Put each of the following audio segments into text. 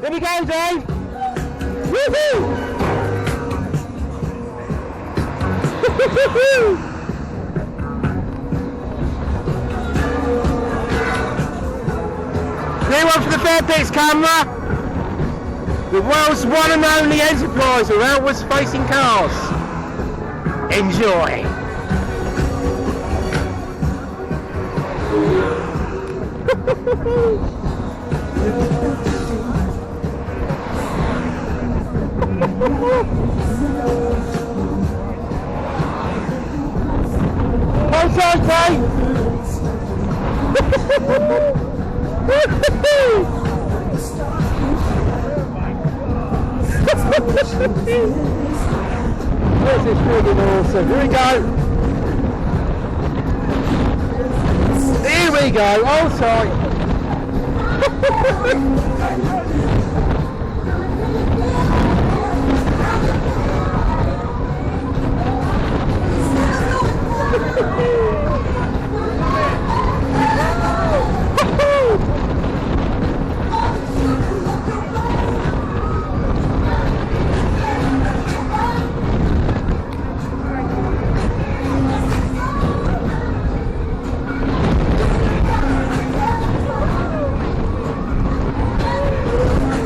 Here we go, Dave! Woohoo! New one for the Fair-Pix camera. The world's one and only enterprise of outwards facing cars. Enjoy! Hold tight, Dave! This is friggin' awesome. Here we go. Here we go. Hold tight.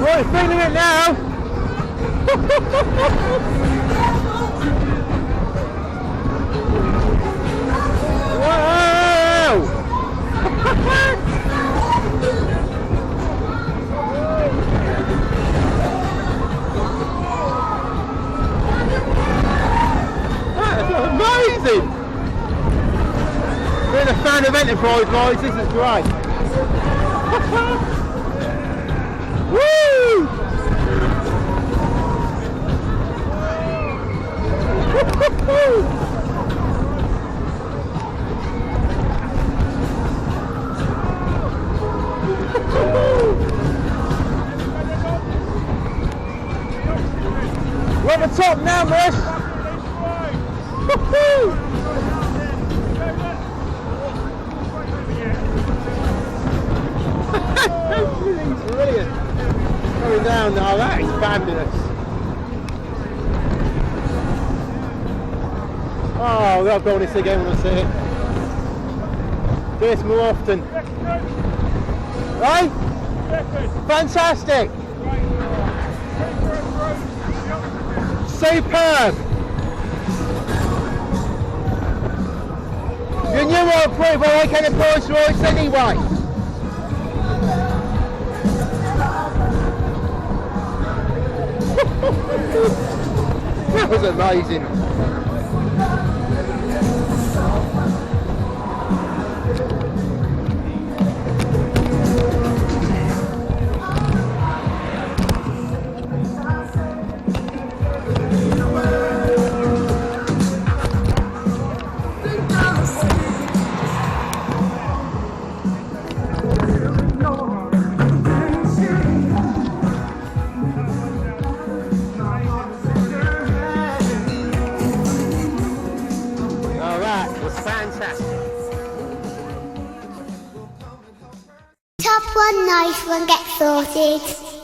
Right, feeling it now. Wow! That's amazing! Being a fan of Enterprise, guys, this is great. Woo! We're at the top now, boys. Everything's brilliant. Going down now, that is fabulous. Oh, I'll go on this again when I see it. Do this more often. Right? Fantastic. Superb. You knew what approved, but I can approach rights anyway. That was amazing. fantastic. Top one, nice one, get sorted.